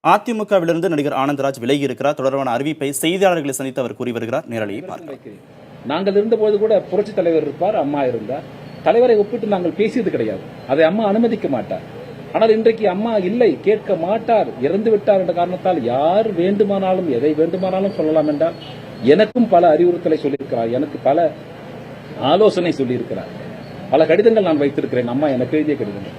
அதிமுகவிலிருந்து நடிகர் ஆனந்தராஜ் விலகி இருக்கிறார். தொடர்பான அறிவிப்பை செய்தியாளர்களை சந்தித்து அவர் கூறி வருகிறார். நேரலையை பார்க்கலாம். நாங்கள் இருந்தபோது கூட புரட்சி தலைவர் இருப்பார், அம்மா இருந்தார். தலைவரை ஒப்பிட்டு நாங்கள் பேசியது கிடையாது. அதை அம்மா அனுமதிக்க மாட்டார். ஆனால் இன்றைக்கு அம்மா இல்லை, கேட்க மாட்டார், இறந்து விட்டார் என்ற காரணத்தால் யார் வேண்டுமானாலும் எதை வேண்டுமானாலும் சொல்லலாம் என்றால் எனக்கும் பல அறிவுறுத்தலை சொல்லியிருக்கிறார், எனக்கு பல ஆலோசனை சொல்லியிருக்கிறார், பல கடிதங்கள் நான் வைத்திருக்கிறேன், அம்மா எனக்கு எழுதிய கடிதங்கள்.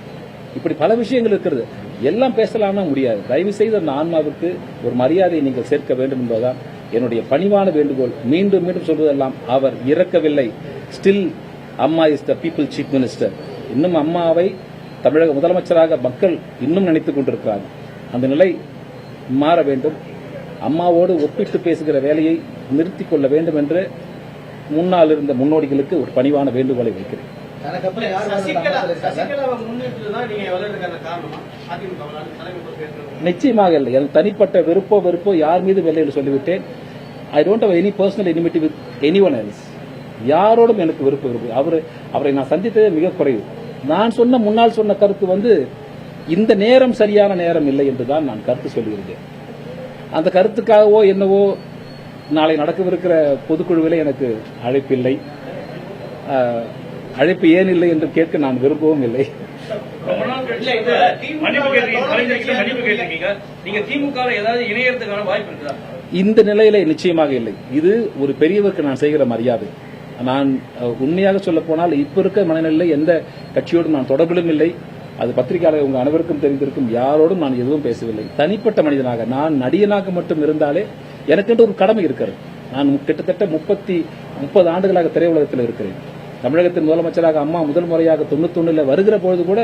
இப்படி பல விஷயங்கள் இருக்கிறது. எல்லாம் பேசலாம்னா முடியாது. தயவு செய்து அந்த ஆன்மாவுக்கு ஒரு மரியாதையை நீங்கள் சேர்க்க வேண்டும் என்பதுதான் என்னுடைய பணிவான வேண்டுகோள். மீண்டும் மீண்டும் சொல்வதெல்லாம் அவர் இறக்கவில்லை. ஸ்டில் அம்மா is the people chief minister. இன்னும் அம்மாவை தமிழக முதலமைச்சராக மக்கள் இன்னும் நினைத்துக் கொண்டிருக்கிறார். அந்த நிலை மாற வேண்டும். அம்மாவோடு ஒப்பிட்டு பேசுகிற வேலையை நிறுத்திக் கொள்ள வேண்டும் என்று முன்னால் இருந்த முன்னோடிகளுக்கு ஒரு பணிவான வேண்டுகோளை வைக்கிறேன். நிச்சயமாக இல்லை. என் தனிப்பட்ட வெறுப்போ யார் மீது வெள்ளை என்று சொல்லிவிட்டேன். I don't have any personal enmity with anyone else. யாரோடும் எனக்கு வெறுப்பு. அவரை நான் சந்தித்ததே மிக குறைவு. நான் முன்னால் சொன்ன கருத்து இந்த நேரம் சரியான நேரம் இல்லை என்றுதான் நான் கருத்து சொல்லியிருந்தேன். அந்த கருத்துக்காகவோ என்னவோ நாளை நடக்கவிருக்கிற பொதுக்குழுவிலே எனக்கு அழைப்பில்லை. அழைப்பு ஏன் இல்லை என்று கேட்க நான் விரும்பவும் இல்லை. இந்த நிலையில நிச்சயமாக இல்லை. இது ஒரு பெரியவருக்கு நான் செய்கிற மரியாதை. நான் உண்மையாக சொல்ல போனால் இப்ப இருக்க மனநிலையில எந்த கட்சியோடும் நான் தொடர்பிலும் இல்லை. அது பத்திரிகையாளர் உங்க அனைவருக்கும் தெரிந்திருக்கும். யாரோடும் நான் எதுவும் பேசவில்லை. தனிப்பட்ட மனிதனாக நான் நடிகனாக மட்டும் இருந்தாலே எனக்கு ஒரு கடமை இருக்கிறது. நான் கிட்டத்தட்ட 30 ஆண்டுகளாக திரையுலகத்தில் இருக்கிறேன். தமிழகத்தின் முதலமைச்சராக அம்மா முதல் முறையாக 91 வருகிற பொழுது கூட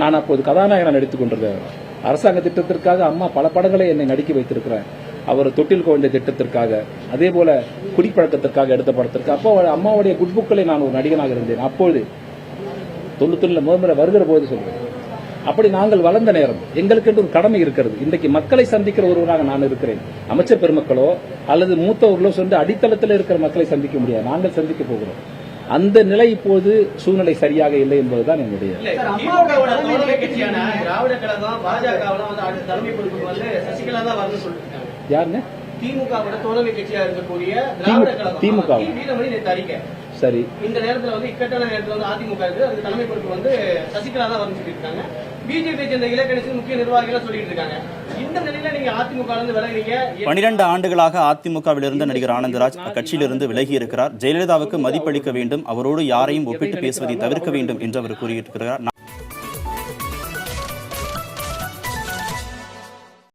நான் அப்போது கதாநாயகனாக நடித்துக் கொண்டிருந்தேன். அரசாங்க திட்டத்திற்காக அம்மா பல படங்களை என்னை நடிக்க வைத்திருக்கிறார். அவர் தொட்டில் குழந்தை திட்டத்திற்காக, அதே போல குடிப்பழக்கத்திற்காக எடுத்த படத்திற்கு அப்போ அம்மாவுடைய குட் புக்களை நான் ஒரு நடிகனாக இருந்தேன். அப்பொழுது 91 முதல் முறை வருகிற போது சொல்றேன். அப்படி நாங்கள் வளர்ந்த நேரம் எங்களுக்கு ஒரு கடமை இருக்கிறது. இன்றைக்கு மக்களை சந்திக்கிற ஒருவராக நான் இருக்கிறேன். அமைச்சர் பெருமக்களோ அல்லது மூத்தவர்களோ சொந்த அடித்தளத்தில் இருக்கிற மக்களை சந்திக்க முடியாது. நாங்கள் சந்திக்க போகிறோம். அந்த நிலை இப்போது சூழ்நிலை சரியாக இல்லை என்பதுதான் என்னுடைய யாருங்க திமுக சரி. இந்த நேரத்தில் இக்கட்டான நேரத்தில் அதிமுக அதுக்கு தலைமை பொறுப்பு சசிகலா தான் வந்து சொல்லியிருக்காங்க. பிஜேபி சேர்ந்த இலக்கணிச்சு முக்கிய நிர்வாகிகள் சொல்லிட்டு இருக்காங்க. இந்த நிலையில நீங்க அதிமுக விலகிறீங்க. 12 ஆண்டுகளாக அதிமுகவில் இருந்த நடிகர் ஆனந்தராஜ் அக்கட்சியிலிருந்து விலகி இருக்கிறார். ஜெயலலிதாவுக்கு மதிப்பளிக்க வேண்டும், அவரோடு யாரையும் ஒப்பிட்டு பேசுவதை தவிர்க்க வேண்டும் என்று அவர் கூறியிருக்கிறார்.